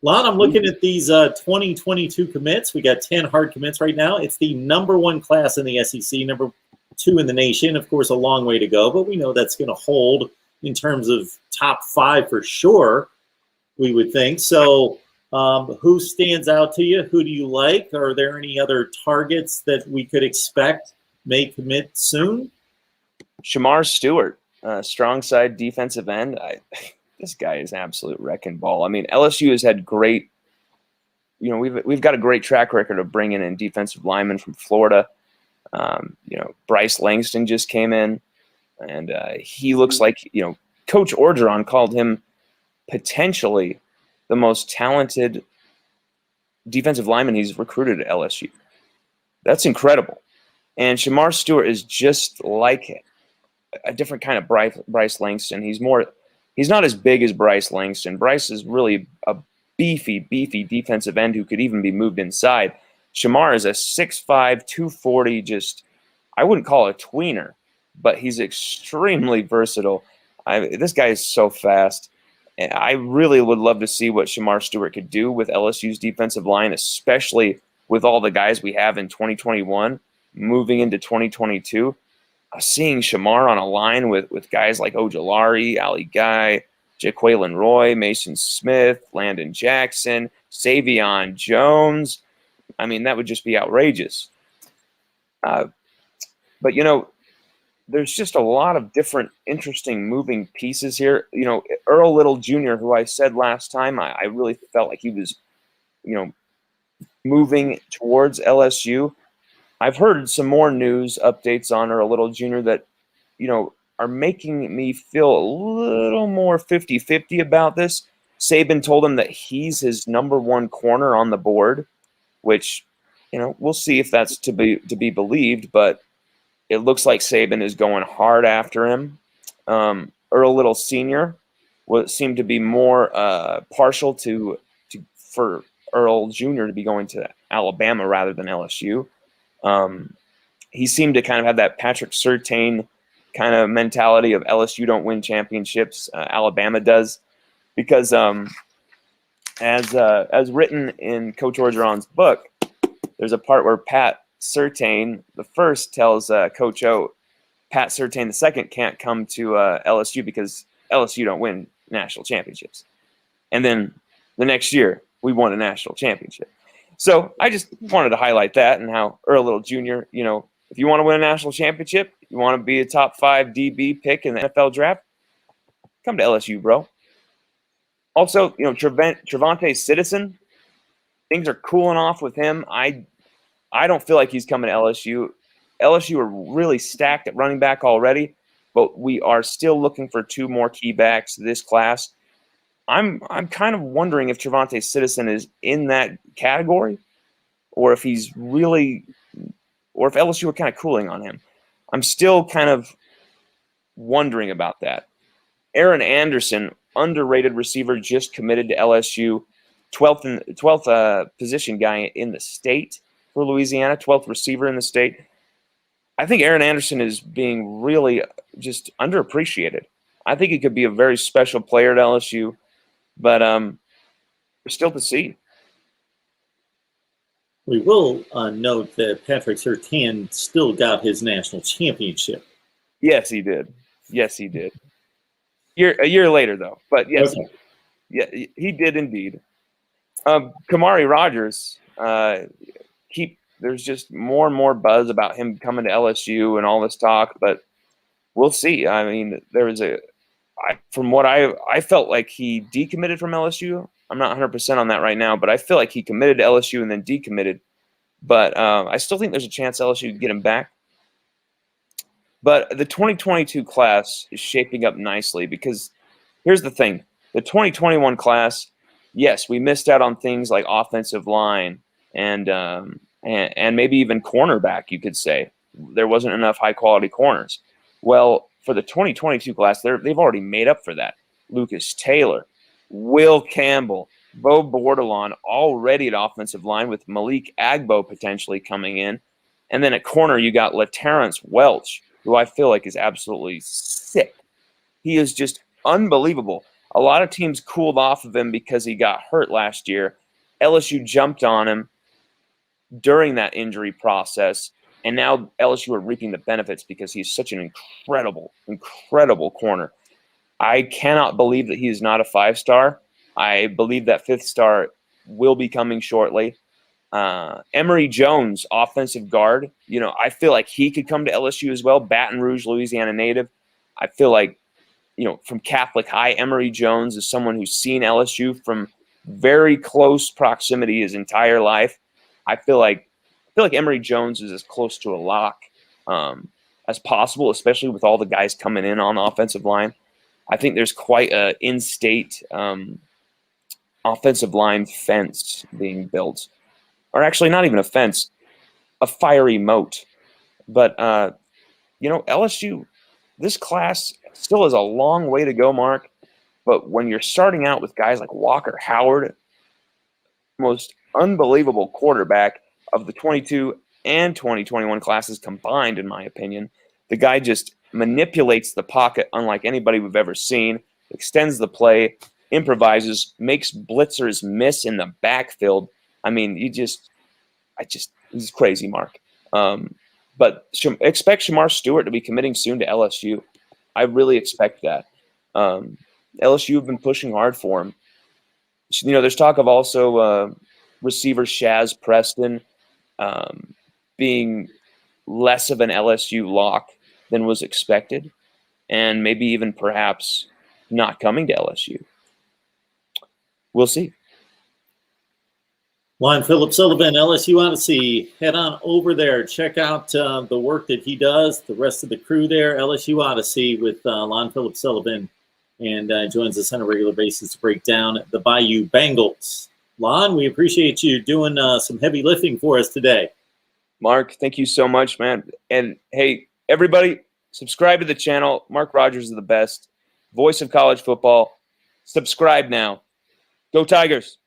Lon, I'm looking at these 2022 commits. We got 10 hard commits right now. It's the number one class in the SEC, number two in the nation. Of course, a long way to go, but we know that's going to hold in terms of top five for sure, we would think. So who stands out to you? Who do you like? Are there any other targets that we could expect may commit soon? Shamar Stewart, strong side defensive end. This guy is an absolute wrecking ball. I mean, LSU has had great, we've got a great track record of bringing in defensive linemen from Florida. Bryce Langston just came in, and he looks like, Coach Orgeron called him potentially the most talented defensive lineman he's recruited at LSU. That's incredible. And Shamar Stewart is just like a different kind of Bryce Langston. He's not as big as Bryce Langston. Bryce is really a beefy defensive end who could even be moved inside. Shamar is a 6'5", 240, I wouldn't call it a tweener, but he's extremely versatile. This guy is so fast. And I really would love to see what Shamar Stewart could do with LSU's defensive line, especially with all the guys we have in 2021 moving into 2022. Seeing Shamar on a line with guys like Ojolari, Ali Guy, Jaquelin Roy, Mason Smith, Landon Jackson, Savion Jones. I mean, that would just be outrageous. But, there's just a lot of different interesting moving pieces here. Earl Little Jr., who I said last time, I really felt like he was, moving towards LSU. I've heard some more news updates on Earl Little Jr. that, are making me feel a little more 50-50 about this. Saban told him that he's his number one corner on the board, which, we'll see if that's to be believed, but it looks like Saban is going hard after him. Earl Little Sr. seemed to be more partial for Earl Jr. to be going to Alabama rather than LSU. He seemed to kind of have that Patrick Surtain kind of mentality of LSU don't win championships, Alabama does, because as written in Coach Orgeron's book, there's a part where Pat Surtain the first tells Coach O, Pat Surtain the second can't come to LSU because LSU don't win national championships. And then the next year, we won a national championship. So I just wanted to highlight that and how Earl Little Jr., if you want to win a national championship, you want to be a top 5 DB pick in the NFL draft, come to LSU, bro. Also, Trevante Citizen, things are cooling off with him. I don't feel like he's coming to LSU. LSU are really stacked at running back already, but we are still looking for 2 more key backs this class. I'm kind of wondering if Trevante Citizen is in that category, or if LSU are kind of cooling on him. I'm still kind of wondering about that. Aaron Anderson, underrated receiver, just committed to LSU, 12th position guy in the state for Louisiana, 12th receiver in the state. I think Aaron Anderson is being really just underappreciated. I think he could be a very special player at LSU, but we're still to see. We will note that Patrick Surtain still got his national championship. Yes, he did. A year later, though. But yes, okay. Yeah, he did indeed. Kamari Rogers, there's just more and more buzz about him coming to LSU and all this talk, but we'll see. I mean, from what I felt like he decommitted from LSU. I'm not 100% on that right now, but I feel like he committed to LSU and then decommitted. But I still think there's a chance LSU could get him back. But the 2022 class is shaping up nicely because here's the thing. The 2021 class, yes, we missed out on things like offensive line and maybe even cornerback, you could say. There wasn't enough high-quality corners. Well, for the 2022 class, they've already made up for that. Lucas Taylor, Will Campbell, Bo Bordelon already at offensive line with Malik Agbo potentially coming in. And then at corner, you got LaTerrence Welch, who I feel like is absolutely sick. He is just unbelievable. A lot of teams cooled off of him because he got hurt last year. LSU jumped on him during that injury process, and now LSU are reaping the benefits because he's such an incredible corner. I cannot believe that he is not a 5-star. I believe that 5th star will be coming shortly. Emory Jones, offensive guard. I feel like he could come to LSU as well. Baton Rouge, Louisiana native. I feel like, from Catholic High, Emory Jones is someone who's seen LSU from very close proximity his entire life. I feel like Emory Jones is as close to a lock as possible, especially with all the guys coming in on the offensive line. I think there's quite a in-state offensive line fence being built. Or actually not even a fence, a fiery moat. But, LSU, this class still has a long way to go, Mark. But when you're starting out with guys like Walker Howard, most unbelievable quarterback of the 22 and 2021 classes combined, in my opinion, the guy just manipulates the pocket unlike anybody we've ever seen, extends the play, improvises, makes blitzers miss in the backfield. I mean, he's crazy, Mark. But expect Shamar Stewart to be committing soon to LSU. I really expect that. LSU have been pushing hard for him. There's talk of also receiver Shaz Preston being less of an LSU lock than was expected, and maybe even perhaps not coming to LSU. We'll see. Lon Phillip Sullivan, LSU Odyssey. Head on over there. Check out the work that he does, the rest of the crew there. LSU Odyssey with Lon Phillip Sullivan, and joins us on a regular basis to break down the Bayou Bengals. Lon, we appreciate you doing some heavy lifting for us today. Mark, thank you so much, man. And hey, everybody, subscribe to the channel. Mark Rogers is the best. Voice of college football. Subscribe now. Go Tigers.